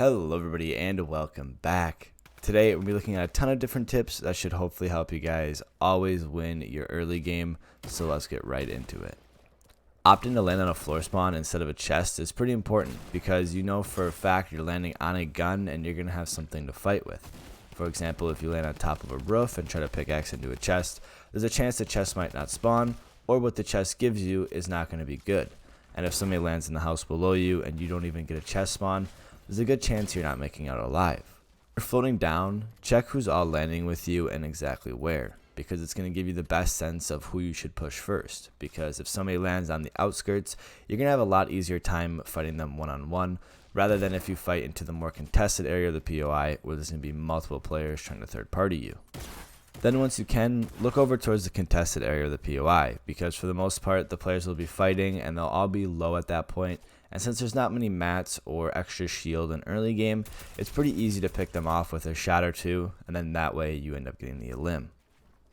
Hello everybody and welcome back. Today we'll be looking at a ton of different tips that should hopefully help you guys always win your early game, so let's get right into it. Opting to land on a floor spawn instead of a chest is pretty important because you know for a fact you're landing on a gun and you're going to have something to fight with. For example, if you land on top of a roof and try to pickaxe into a chest, there's a chance the chest might not spawn, or what the chest gives you is not going to be good. And if somebody lands in the house below you and you don't even get a chest spawn, there's a good chance you're not making out alive. If you're floating down, check who's all landing with you and exactly where, because it's going to give you the best sense of who you should push first. Because if somebody lands on the outskirts, you're going to have a lot easier time fighting them one-on-one, rather than if you fight into the more contested area of the POI where there's going to be multiple players trying to third party you. Then once you can, look over towards the contested area of the POI, because for the most part the players will be fighting and they'll all be low at that point. And since there's not many mats or extra shield in early game, it's pretty easy to pick them off with a shot or two, and then that way you end up getting the elim.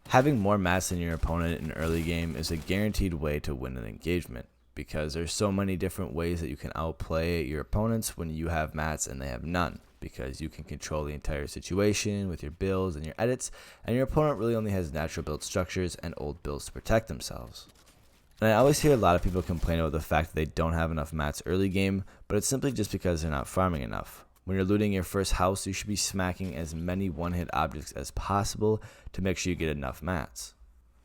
Having more mats than your opponent in early game is a guaranteed way to win an engagement, because there's so many different ways that you can outplay your opponents when you have mats and they have none, because you can control the entire situation with your builds and your edits, and your opponent really only has natural build structures and old builds to protect themselves. And I always hear a lot of people complain about the fact that they don't have enough mats early game, but it's simply just because they're not farming enough. When you're looting your first house, you should be smacking as many one-hit objects as possible to make sure you get enough mats.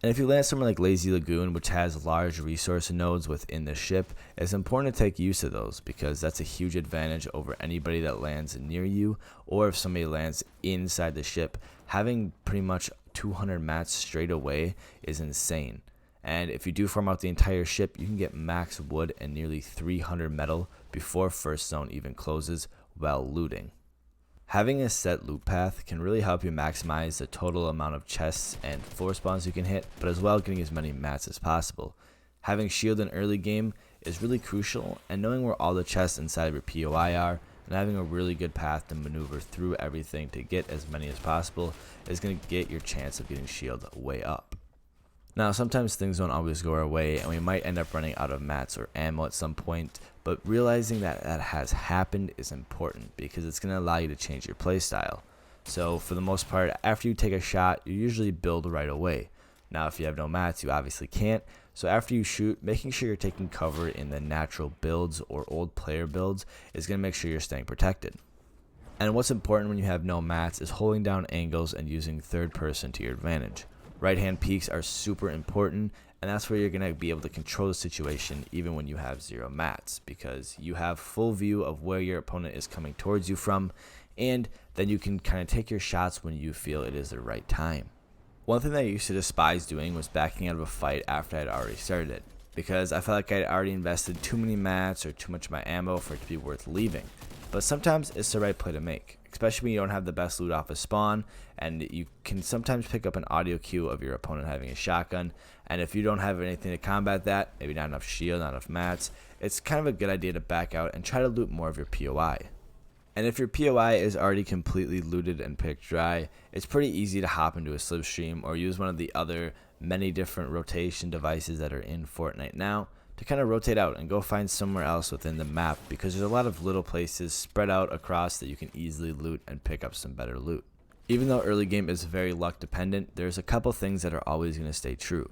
And if you land somewhere like Lazy Lagoon, which has large resource nodes within the ship, it's important to take use of those, because that's a huge advantage over anybody that lands near you, or if somebody lands inside the ship. Having pretty much 200 mats straight away is insane. And if you do farm out the entire ship, you can get max wood and nearly 300 metal before first zone even closes while looting. Having a set loot path can really help you maximize the total amount of chests and floor spawns you can hit, but as well getting as many mats as possible. Having shield in early game is really crucial, and knowing where all the chests inside of your POI are and having a really good path to maneuver through everything to get as many as possible is going to get your chance of getting shield way up. Now, sometimes things don't always go our way and we might end up running out of mats or ammo at some point, but realizing that that has happened is important because it's going to allow you to change your playstyle. So for the most part, after you take a shot, you usually build right away. Now, if you have no mats, you obviously can't. So after you shoot, making sure you're taking cover in the natural builds or old player builds is going to make sure you're staying protected. And what's important when you have no mats is holding down angles and using third person to your advantage. Right hand peeks are super important, and that's where you're going to be able to control the situation even when you have zero mats, because you have full view of where your opponent is coming towards you from, and then you can kind of take your shots when you feel it is the right time. One thing that I used to despise doing was backing out of a fight after I had already started it, because I felt like I had already invested too many mats or too much of my ammo for it to be worth leaving. But sometimes it's the right play to make, especially when you don't have the best loot off a spawn, and you can sometimes pick up an audio cue of your opponent having a shotgun, and if you don't have anything to combat that, maybe not enough shield, not enough mats, it's kind of a good idea to back out and try to loot more of your POI. And if your POI is already completely looted and picked dry, it's pretty easy to hop into a slipstream or use one of the other many different rotation devices that are in Fortnite now to kind of rotate out and go find somewhere else within the map, because there's a lot of little places spread out across that you can easily loot and pick up some better loot. Even though early game is very luck dependent, there's a couple things that are always going to stay true.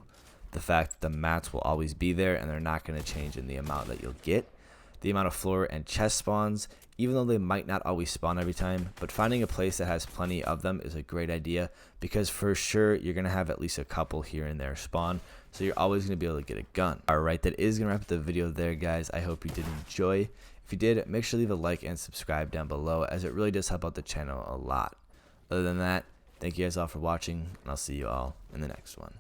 The fact that the mats will always be there and they're not going to change in the amount that you'll get. The amount of floor and chest spawns, even though they might not always spawn every time, but finding a place that has plenty of them is a great idea, because for sure you're going to have at least a couple here and there spawn, so you're always going to be able to get a gun. Alright, that is going to wrap up the video there, guys. I hope you did enjoy. If you did, make sure to leave a like and subscribe down below, as it really does help out the channel a lot. Other than that, thank you guys all for watching, and I'll see you all in the next one.